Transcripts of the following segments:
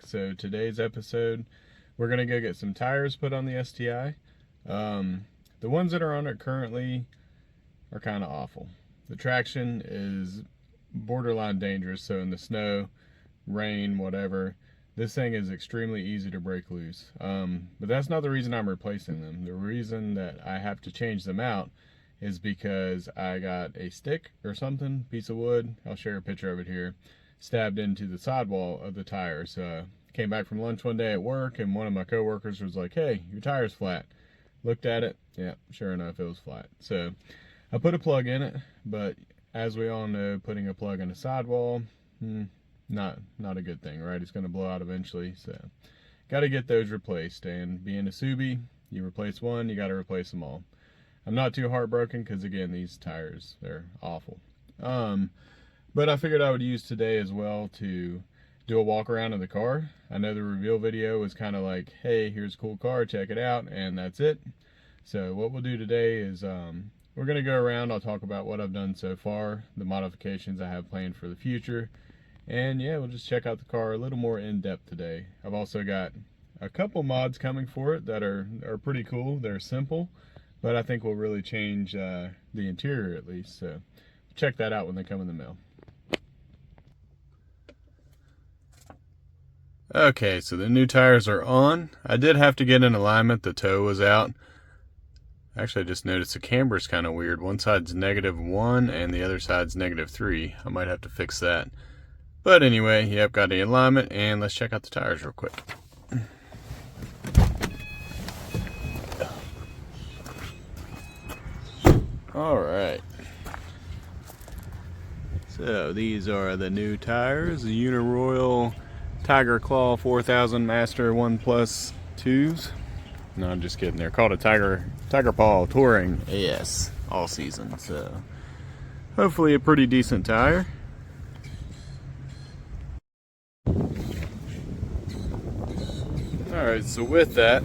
So today's episode, we're gonna go get some tires put on the STI. The ones that are on it currently are kind of awful. The traction is borderline dangerous, so in the snow, rain, whatever, this thing is extremely easy to break loose. But that's not the reason I'm replacing them. The reason that I have to change them out is because I got a stick or something, piece of wood, I'll share a picture of it here, stabbed into the sidewall of the tires. Came back from lunch one day at work and one of my coworkers was like, "Hey, your tire's flat." Looked at it, yeah, sure enough it was flat. So I put a plug in it, but as we all know, putting a plug in a sidewall, not a good thing, right? It's going to blow out eventually, so got to get those replaced. And being a Subi, you replace one, you got to replace them all. I'm not too heartbroken because, again, these tires, they're awful. But I figured I would use today as well to do a walk around of the car. I know the reveal video was kind of like, hey, here's a cool car, check it out, and that's it. So what we'll do today is we're going to go around. I'll talk about what I've done so far, the modifications I have planned for the future, and yeah, we'll just check out the car a little more in depth today. I've also got a couple mods coming for it that are pretty cool. They're simple, but I think will really change the interior at least. So check that out when they come in the mail. Okay, so the new tires are on. I did have to get in alignment. The toe was out. Actually, I just noticed the camber's kind of weird. One side's -1 and the other side's -3. I might have to fix that. But anyway, yep, got the alignment, and let's check out the tires real quick. Alright. So these are the new tires, the Uniroyal Tiger Claw 4000 Master 1 Plus 2s. No, I'm just kidding. They're called a Tiger Paw Touring AS all season. So hopefully a pretty decent tire. Alright, so with that,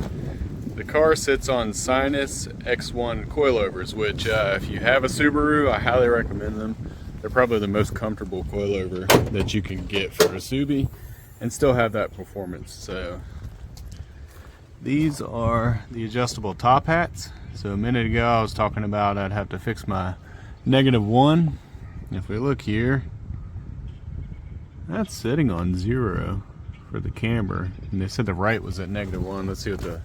the car sits on Sinus X1 coilovers, which if you have a Subaru, I highly recommend them. They're probably the most comfortable coilover that you can get for a Subi and still have that performance. So these are the adjustable top hats. So a minute ago I was talking about I'd have to fix my -1. If we look here, that's sitting on 0 for the camber, and they said the right was at -1. Let's see what the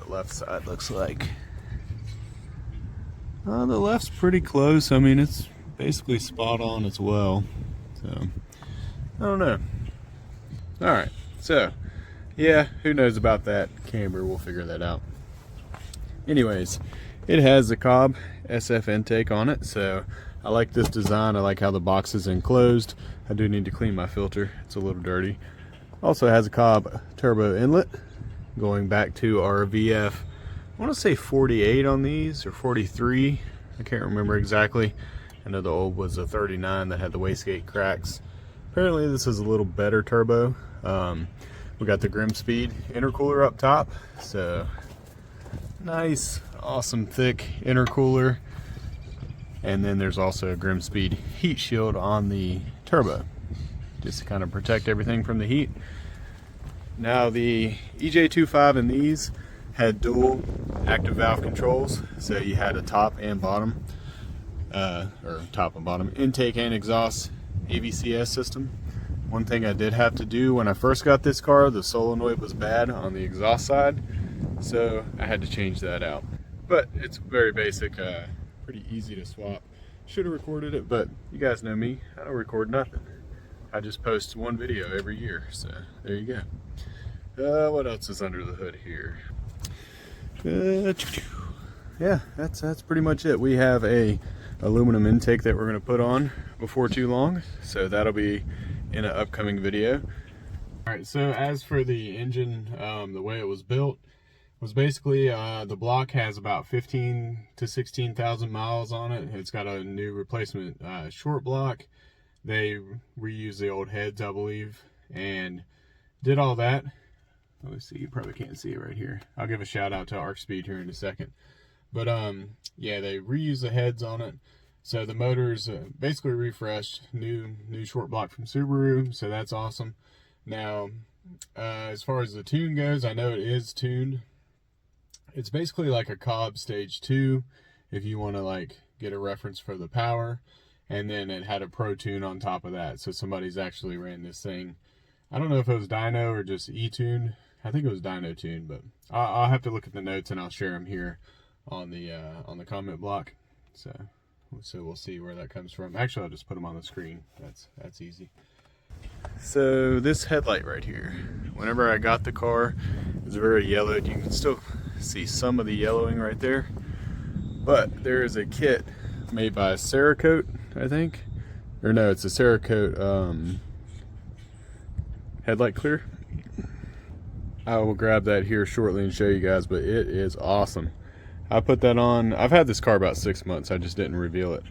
left side looks like. The left's pretty close. I mean, it's basically spot on as well. So I don't know. Alright, so yeah, who knows about that camber, we'll figure that out. Anyways, it has the Cobb SF intake on it, so I like this design. I like how the box is enclosed. I do need to clean my filter, it's a little dirty. Also has a Cobb turbo inlet going back to our VF, I want to say 48 on these, or 43, I can't remember exactly. I know the old was a 39 that had the wastegate cracks. Apparently this is a little better turbo. We got the Grimspeed intercooler up top, so nice, awesome thick intercooler. And then there's also a Grimspeed heat shield on the turbo, just to kind of protect everything from the heat. Now the EJ25 in these had dual active valve controls, so you had a top and bottom, or top and bottom intake and exhaust AVCS system. One thing I did have to do when I first got this car, the solenoid was bad on the exhaust side, so I had to change that out. But it's very basic, pretty easy to swap. Should have recorded it, but you guys know me, I don't record nothing. I just post one video every year, so there you go. What else is under the hood here? Yeah, that's pretty much it. We have a aluminum intake that we're going to put on before too long, so that'll be in an upcoming video. Alright, so as for the engine, the way it was built was basically the block has about 15 to 16,000 miles on it. It's got a new replacement short block. They reused the old heads, I believe, and did all that. Let me see, you probably can't see it right here. I'll give a shout out to Arc Speed here in a second. But yeah, they reused the heads on it. So the motor's basically refreshed, new short block from Subaru, so that's awesome. Now, As far as the tune goes, I know it is tuned. It's basically like a Cobb Stage 2, if you want to like get a reference for the power. And then it had a Pro Tune on top of that. So somebody's actually ran this thing. I don't know if it was dyno or just E-tuned. I think it was dyno tuned, but I'll have to look at the notes and I'll share them here on the comment block. So we'll see where that comes from. Actually, I'll just put them on the screen. That's easy. So this headlight right here, whenever I got the car, it was very yellowed. You can still see some of the yellowing right there. But there is a kit made by Cerakote, I think. Or no, it's a Cerakote headlight clear. I will grab that here shortly and show you guys, but it is awesome. I put that on. I've had this car about 6 months. I just didn't reveal it.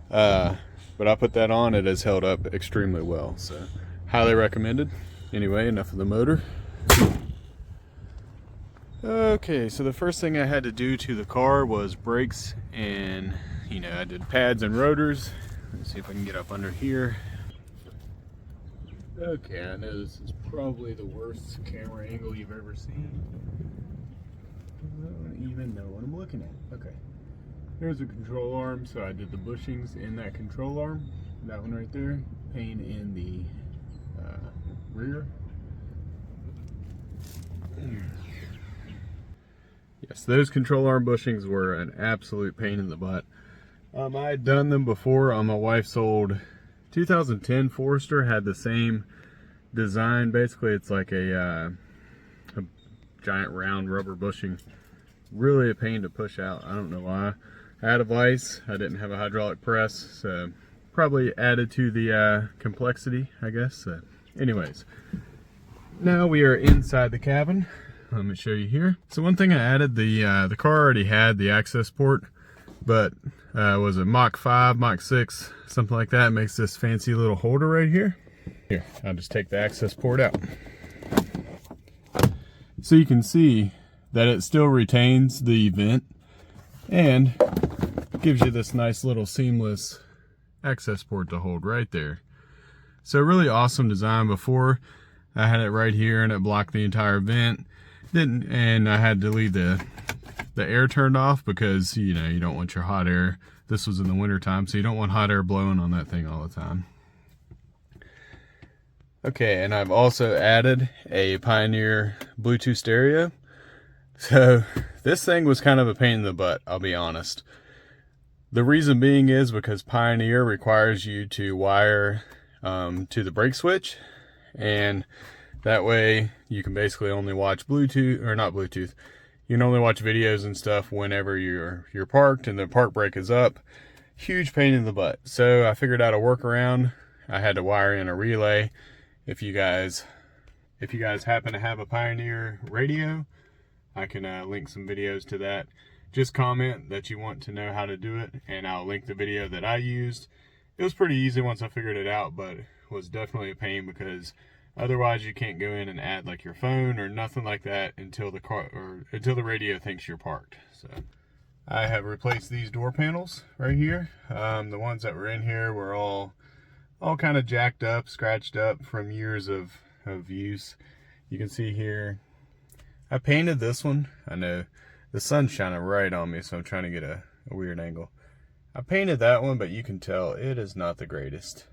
But I put that on. It has held up extremely well. So highly recommended. Anyway, enough of the motor. Okay, so the first thing I had to do to the car was brakes, and I did pads and rotors. Let's see if I can get up under here. Okay, I know this is probably the worst camera angle you've ever seen. I don't even know what I'm looking at. Okay, there's a control arm, so I did the bushings in that control arm. That one right there, pain in the rear. Yes, those control arm bushings were an absolute pain in the butt. I had done them before on my wife's old 2010 Forester. Had the same design. Basically, it's like a giant round rubber bushing. Really a pain to push out. I don't know why. I had a vise. I didn't have a hydraulic press, so probably added to the complexity, I guess. So, anyways, now we are inside the cabin. Let me show you here. So one thing I added, the car already had the access port, but was it Mach 5, Mach 6, something like that. It makes this fancy little holder right here. Here, I'll just take the access port out. So you can see that it still retains the vent and gives you this nice little seamless access port to hold right there. So really awesome design. Before I had it right here and it blocked the entire vent. And I had to leave the air turned off because you don't want your hot air. This was in the winter time, so you don't want hot air blowing on that thing all the time. Okay, and I've also added a Pioneer Bluetooth stereo. So this thing was kind of a pain in the butt, I'll be honest. The reason being is because Pioneer requires you to wire to the brake switch, and that way you can basically only watch Bluetooth, or not Bluetooth, you can only watch videos and stuff whenever you're parked and the park brake is up. Huge pain in the butt. So I figured out a workaround. I had to wire in a relay. If you guys happen to have a Pioneer radio, I can link some videos to that. Just comment that you want to know how to do it, and I'll link the video that I used. It was pretty easy once I figured it out, but it was definitely a pain because otherwise you can't go in and add like your phone or nothing like that until the car or until the radio thinks you're parked. So I have replaced these door panels right here. The ones that were in here were all kind of jacked up, scratched up from years of use. You can see here, I painted this one. I know the sun's shining right on me, so I'm trying to get a weird angle. I painted that one, but you can tell it is not the greatest.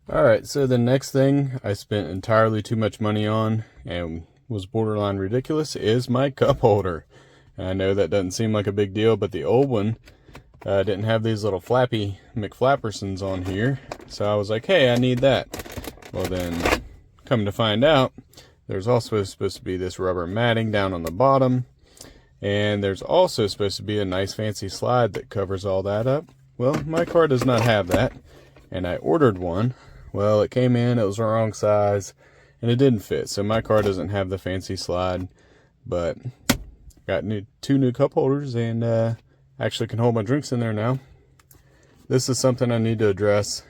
Alright, so the next thing I spent entirely too much money on and was borderline ridiculous is my cup holder. And I know that doesn't seem like a big deal, but the old one didn't have these little flappy McFlappersons on here. So I was like, hey, I need that. Well then, come to find out, there's also supposed to be this rubber matting down on the bottom. And there's also supposed to be a nice fancy slide that covers all that up. Well, my car does not have that. And I ordered one. Well, it came in, it was the wrong size, and it didn't fit. So my car doesn't have the fancy slide, but got two new cup holders, and actually can hold my drinks in there now. This is something I need to address.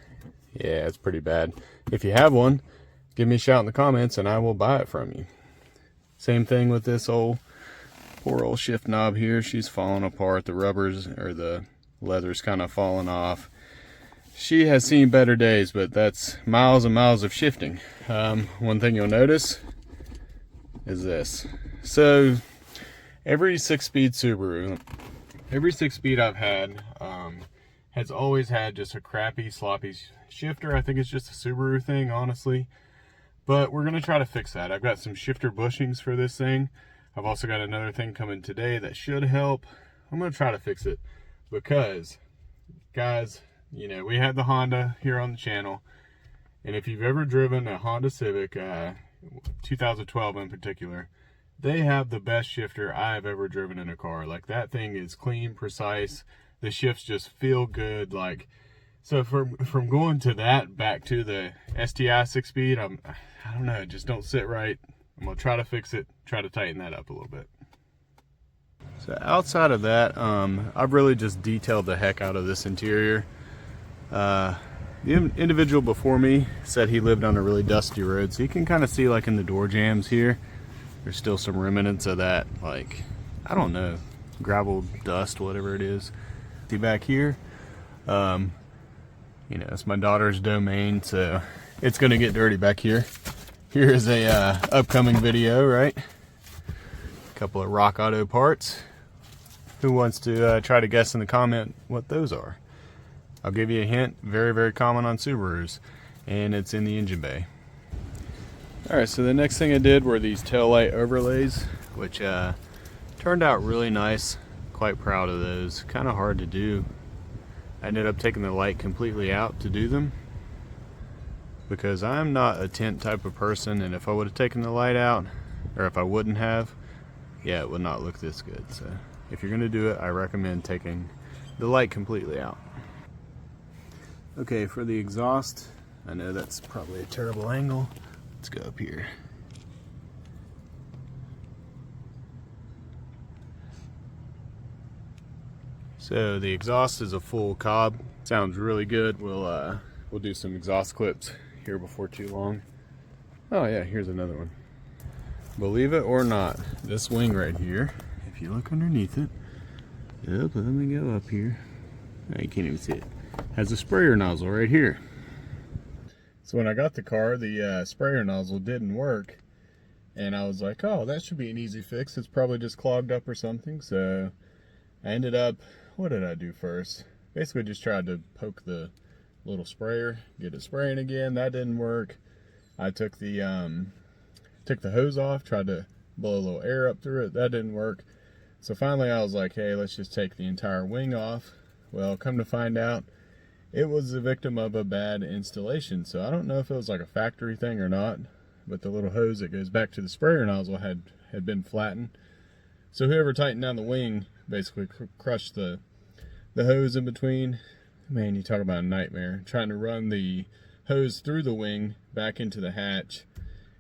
Yeah, it's pretty bad. If you have one, give me a shout in the comments, and I will buy it from you. Same thing with this poor old shift knob here. She's falling apart. The rubbers, or the leather's kind of falling off. she has seen better days, but that's miles and miles of shifting. One thing you'll notice is this. So every 6-speed Subaru, every 6-speed I've had has always had just a crappy, sloppy shifter. I think it's just a Subaru thing, honestly. But we're gonna try to fix that. I've got some shifter bushings for this thing. I've also got another thing coming today that should help. I'm gonna try to fix it because, guys, you know, we had the Honda here on the channel, and if you've ever driven a Honda Civic, 2012 in particular, they have the best shifter I've ever driven in a car. Like, that thing is clean, precise. The shifts just feel good. Like, so from going to that back to the STI 6-speed, I don't know, it just don't sit right. I'm gonna try to fix it, try to tighten that up a little bit. So outside of that, I've really just detailed the heck out of this interior. The individual before me said he lived on a really dusty road, so you can kind of see, like, in the door jambs here, there's still some remnants of that, like, I don't know, gravel, dust, whatever it is. See back here, you know, it's my daughter's domain, so it's gonna get dirty back here. Here is a upcoming video, right? A couple of Rock Auto parts. Who wants to try to guess in the comment what those are? I'll give you a hint, very, very common on Subarus, and it's in the engine bay. Alright, so the next thing I did were these taillight overlays, which turned out really nice. Quite proud of those. Kind of hard to do. I ended up taking the light completely out to do them, because I'm not a tint type of person, and if I would have taken the light out, or if I wouldn't have, yeah, it would not look this good. So if you're going to do it, I recommend taking the light completely out. Okay, for the exhaust, I know that's probably a terrible angle. Let's go up here. So the exhaust is a full cob. Sounds really good. We'll do some exhaust clips here before too long. Oh yeah, here's another one. Believe it or not, this wing right here, if you look underneath it, let me go up here. Oh, you can't even see it. Has a sprayer nozzle right here. So when I got the car, the sprayer nozzle didn't work, and I was like, oh, that should be an easy fix. It's probably just clogged up or something. So I ended up, what did I do first? Basically just tried to poke the little sprayer, get it spraying again. That didn't work. I took the hose off, tried to blow a little air up through it. That didn't work. So finally I was like, hey, let's just take the entire wing off. Well, come to find out, it was the victim of a bad installation. So I don't know if it was like a factory thing or not, but the little hose that goes back to the sprayer nozzle had been flattened. So whoever tightened down the wing basically crushed the hose in between. Man, you talk about a nightmare. Trying to run the hose through the wing back into the hatch,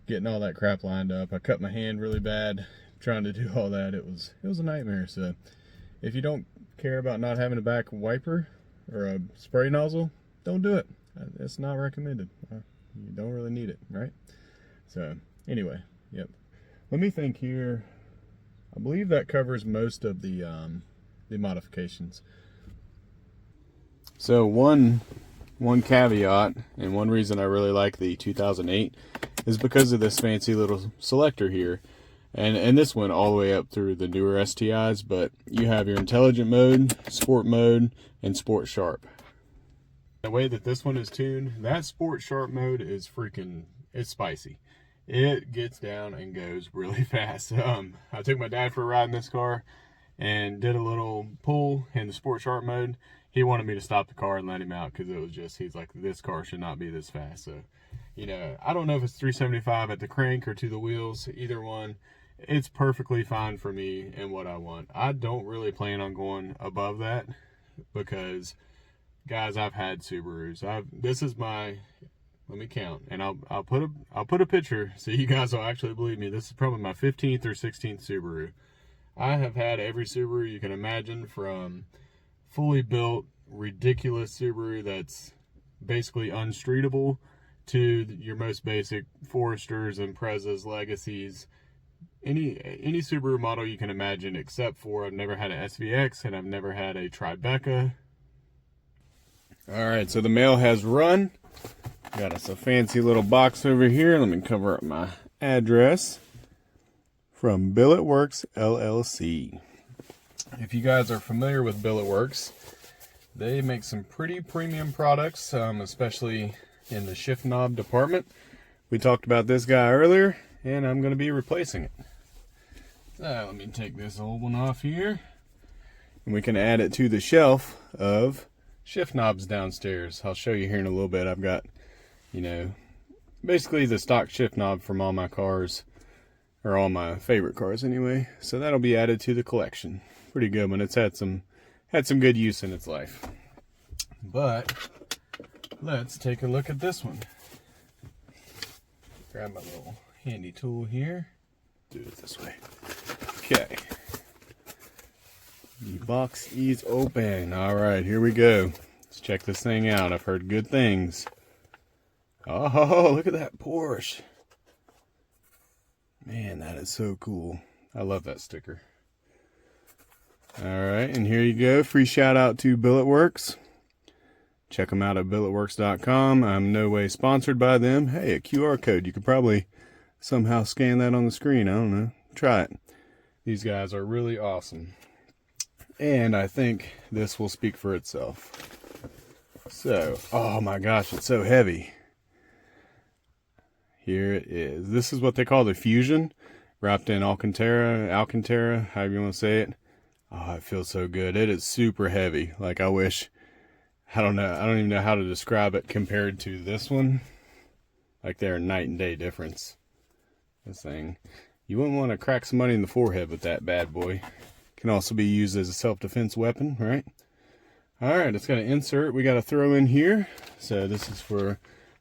getting all that crap lined up. I cut my hand really bad trying to do all that. It was a nightmare. So if you don't care about not having a back wiper or a spray nozzle, don't do it. It's not recommended. You don't really need it, right? So anyway, yep. Let me think here. I believe that covers most of the modifications. So one caveat, and one reason I really like the 2008 is because of this fancy little selector here. And this went all the way up through the newer STIs, but you have your intelligent mode, sport mode, and sport sharp. The way that this one is tuned, that sport sharp mode is freaking, it's spicy. It gets down and goes really fast. I took my dad for a ride in this car and did a little pull in the sport sharp mode. He wanted me to stop the car and let him out because it was just, he's like, this car should not be this fast. So, you know, I don't know if it's 375 at the crank or to the wheels, either one. It's perfectly fine for me and what I want. I don't really plan on going above that because, guys, I've had Subarus. This is my, let me count, and I'll put a picture so you guys will actually believe me. This is probably my 15th or 16th Subaru. I have had every Subaru you can imagine, from fully built, ridiculous Subaru that's basically unstreetable to your most basic Foresters, Imprezas, Legacies, any Subaru model you can imagine, except for I've never had an SVX and I've never had a Tribeca. Alright, so the mail has run. Got us a fancy little box over here. Let me cover up my address. From Billet Works LLC. If you guys are familiar with Billet Works, they make some pretty premium products, especially in the shift knob department. We talked about this guy earlier, and I'm going to be replacing it. So let me take this old one off here, and we can add it to the shelf of shift knobs downstairs. I'll show you here in a little bit. I've got, you know, basically the stock shift knob from all my cars, or all my favorite cars anyway. So that'll be added to the collection. Pretty good one. It's had some good use in its life. But let's take a look at this one. Grab my little handy tool here. Do it this way. Okay. The box is open. Alright, here we go. Let's check this thing out. I've heard good things. Oh, look at that Porsche. Man, that is so cool. I love that sticker. Alright, and here you go. Free shout out to Billet Works. Check them out at billetworks.com. I'm no way sponsored by them. Hey, a QR code. You could probably somehow scan that on the screen. I don't know. Try it. These guys are really awesome. And I think this will speak for itself. So, oh my gosh, it's so heavy. Here it is. This is what they call the Fusion, wrapped in Alcantara, however you want to say it. Oh, it feels so good. It is super heavy. Like, I wish, I don't even know how to describe it compared to this one. Like, they're a night and day difference. This thing. You wouldn't want to crack somebody in the forehead with that bad boy. Can also be used as a self-defense weapon, right? Alright, it's got an insert we got to throw in here. So this is for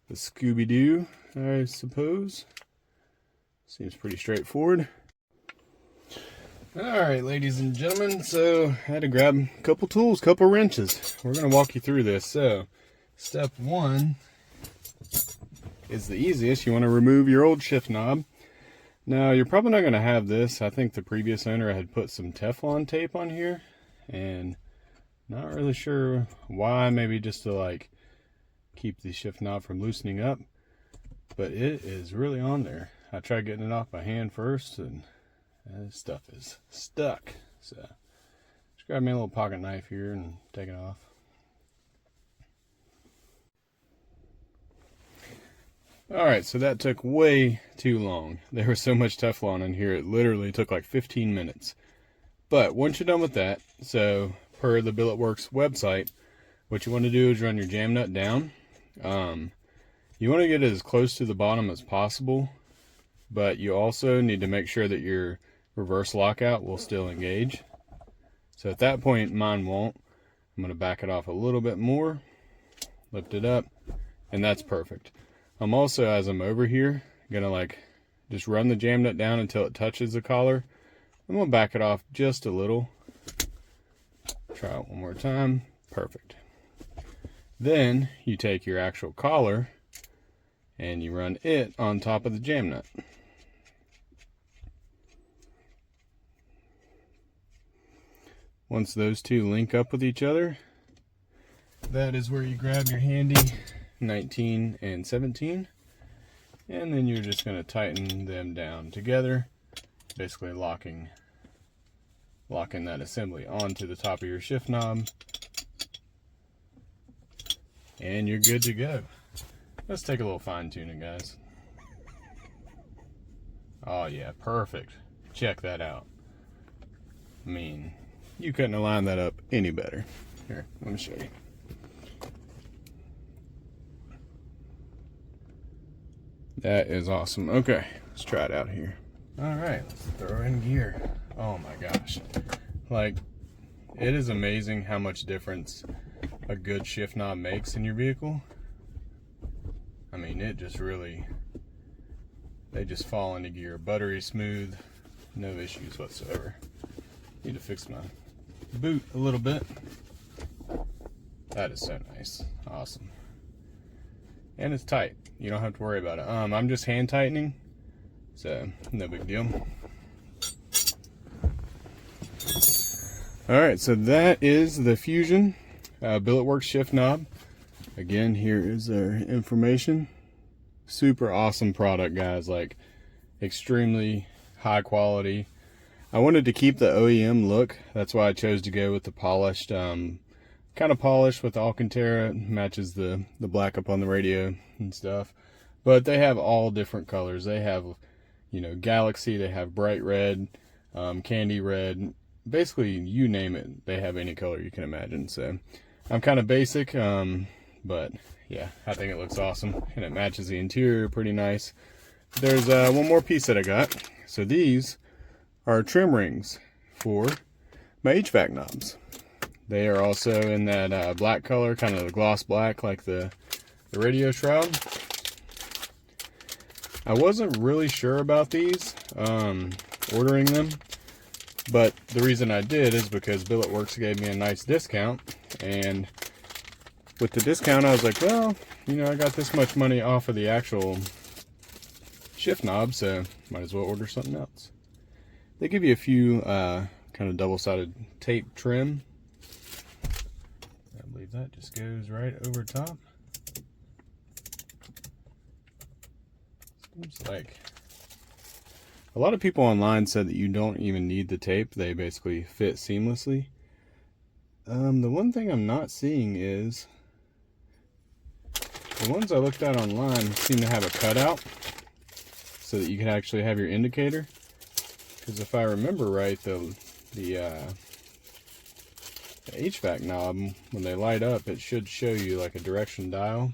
the Scooby-Doo, I suppose. Seems pretty straightforward. Alright, ladies and gentlemen, so I had to grab a couple tools, couple wrenches. We're going to walk you through this. So, step one is the easiest. You want to remove your old shift knob. Now, you're probably not going to have this. I think the previous owner had put some Teflon tape on here, and not really sure why. Maybe just to like keep the shift knob from loosening up, but it is really on there. I tried getting it off by hand first, and this stuff is stuck. So just grab me a little pocket knife here and take it off. Alright, so that took way too long. There was so much Teflon in here, it literally took like 15 minutes. But once you're done with that, so per the Billet Works website, what you want to do is run your jam nut down. You want to get it as close to the bottom as possible, but you also need to make sure that your reverse lockout will still engage. So at that point, mine won't. I'm going to back it off a little bit more, lift it up, and that's perfect. I'm also, as I'm over here, going to like just run the jam nut down until it touches the collar. I'm going to back it off just a little. Try it one more time. Perfect. Then you take your actual collar and you run it on top of the jam nut. Once those two link up with each other, that is where you grab your handy 19 and 17, and then you're just going to tighten them down together, basically locking that assembly onto the top of your shift knob, and you're good to go. Let's take a little fine tuning, guys. Oh yeah, perfect. Check that out. I mean, you couldn't have lined that up any better. Here, let me show you. That is awesome. Okay, let's try it out here. Alright, let's throw in gear. Oh my gosh. Like, it is amazing how much difference a good shift knob makes in your vehicle. I mean, it just really, they just fall into gear. Buttery smooth, no issues whatsoever. Need to fix my boot a little bit. That is so nice. Awesome. And it's tight. You don't have to worry about it. I'm just hand tightening, so no big deal. Alright, so that is the Fusion Billet Works shift knob. again, here is their information. Super awesome product, guys. Like, extremely high quality. I wanted to keep the OEM look. That's why I chose to go with the polished, kind of polished with Alcantara. It matches the black up on the radio and stuff. But they have all different colors. They have, you know, Galaxy. They have bright red, candy red. Basically, you name it, they have any color you can imagine. So I'm kind of basic, but yeah, I think it looks awesome, and it matches the interior pretty nice. There's one more piece that I got. So these are trim rings for my HVAC knobs. They are also in that black color, kind of the gloss black, like the radio shroud. I wasn't really sure about these, ordering them. But the reason I did is because Billet Works gave me a nice discount, and with the discount I was like, well, you know, I got this much money off of the actual shift knob, so might as well order something else. They give you a few kind of double-sided tape trim. I believe that just goes right over top. Seems like a lot of people online said that you don't even need the tape. They basically fit seamlessly. The one thing I'm not seeing is the ones I looked at online seem to have a cutout so that you can actually have your indicator. Because if I remember right, the HVAC knob, when they light up, it should show you like a direction dial.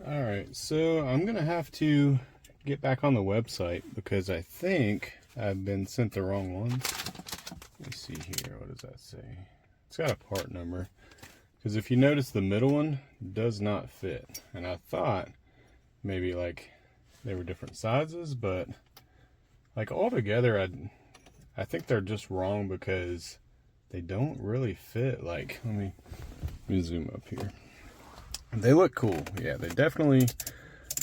Alright, so I'm going to have to get back on the website because I think I've been sent the wrong one. Let me see here. What does that say? It's got a part number. Because if you notice, the middle one does not fit. And I thought maybe like they were different sizes, but like altogether, I think they're just wrong because they don't really fit. Like, let me zoom up here. They look cool. Yeah, they definitely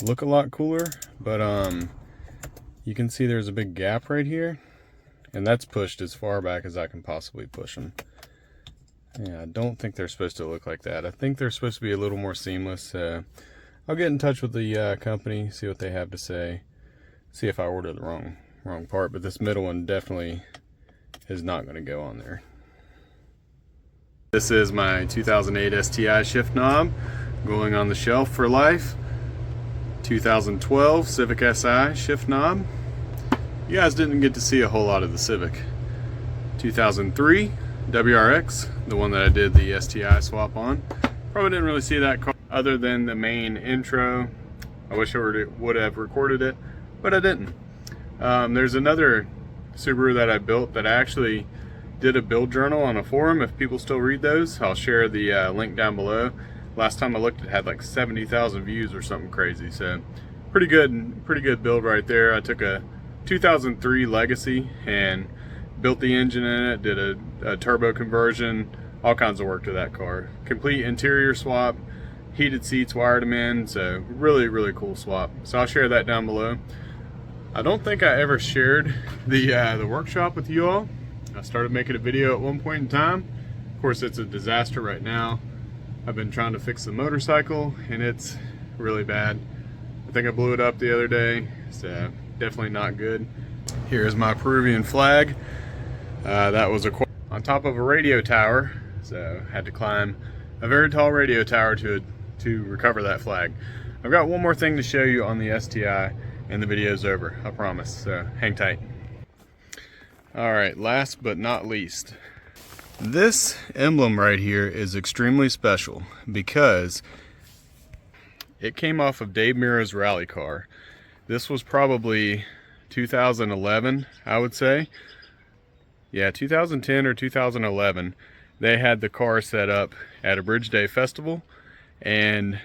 look a lot cooler, but you can see there's a big gap right here, and that's pushed as far back as I can possibly push them. Yeah, I don't think they're supposed to look like that. I think they're supposed to be a little more seamless. I'll get in touch with the company, see what they have to say, see if I ordered the wrong part, but this middle one definitely is not going to go on there. This is my 2008 STI shift knob going on the shelf for life. 2012 Civic Si shift knob. You guys didn't get to see a whole lot of the Civic. 2003 WRX, the one that I did the STI swap on. Probably didn't really see that car other than the main intro. I wish I would have recorded it, but I didn't. There's another Subaru that I built that I actually did a build journal on a forum. If people still read those, I'll share the link down below. Last time I looked, it had like 70,000 views or something crazy. So pretty good build right there. I took a 2003 Legacy and built the engine in it, did a turbo conversion, all kinds of work to that car. Complete interior swap, heated seats, wired them in. So really cool swap. So I'll share that down below. I don't think I ever shared the workshop with you all. I started making a video at one point in time. Of course, it's a disaster right now. I've been trying to fix the motorcycle and it's really bad. I think I blew it up the other day, so definitely not good. Here's my Peruvian flag. That was on top of a radio tower, so I had to climb a very tall radio tower to recover that flag. I've got one more thing to show you on the STI and the video's over, I promise, so hang tight. Alright, last but not least. This emblem right here is extremely special because it came off of Dave Mira's rally car. This was probably 2011, I would say. Yeah, 2010 or 2011. They had the car set up at a Bridge Day festival, and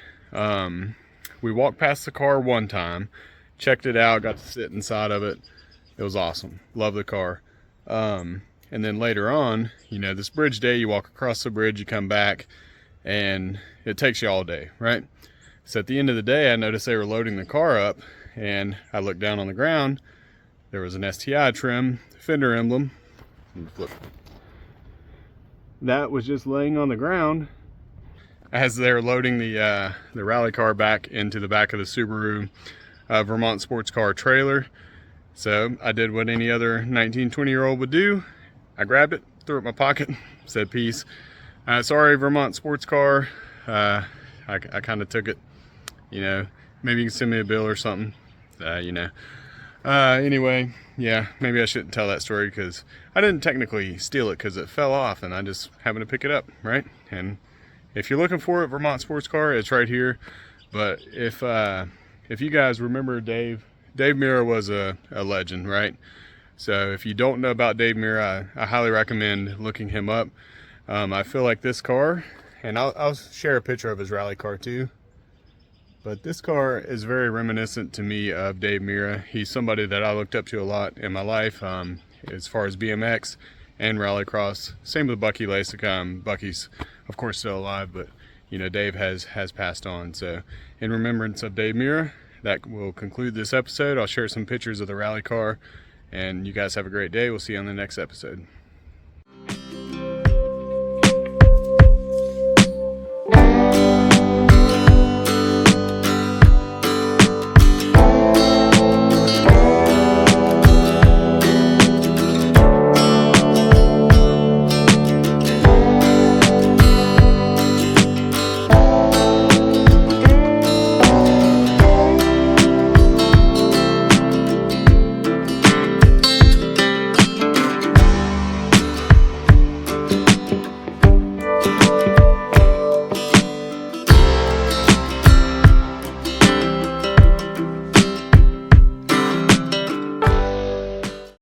we walked past the car one time, checked it out, got to sit inside of it. It was awesome. Love the car. And then later on, you know, this Bridge Day, you walk across the bridge, you come back, and it takes you all day, right? So at the end of the day, I noticed they were loading the car up, and I looked down on the ground. There was an STI trim, fender emblem. That was just laying on the ground. as they're loading the rally car back into the back of the Subaru Vermont sports car trailer. So I did what any other 19, 20-year-old would do. I grabbed it, threw it in my pocket, said peace. Sorry, Vermont sports car. I kind of took it, you know, maybe you can send me a bill or something, you know. Anyway, yeah, maybe I shouldn't tell that story because I didn't technically steal it because it fell off and I just happened to pick it up, right? And if you're looking for a Vermont sports car, it's right here. But if you guys remember Dave Mira was a legend, right? So if you don't know about Dave Mira, I highly recommend looking him up. I feel like this car, and I'll share a picture of his rally car too, but this car is very reminiscent to me of Dave Mira. He's somebody that I looked up to a lot in my life, as far as BMX and rallycross. Same with Bucky Lasik. Bucky's of course still alive, but you know, Dave has passed on. So in remembrance of Dave Mira, that will conclude this episode. I'll share some pictures of the rally car, and you guys have a great day. We'll see you on the next episode.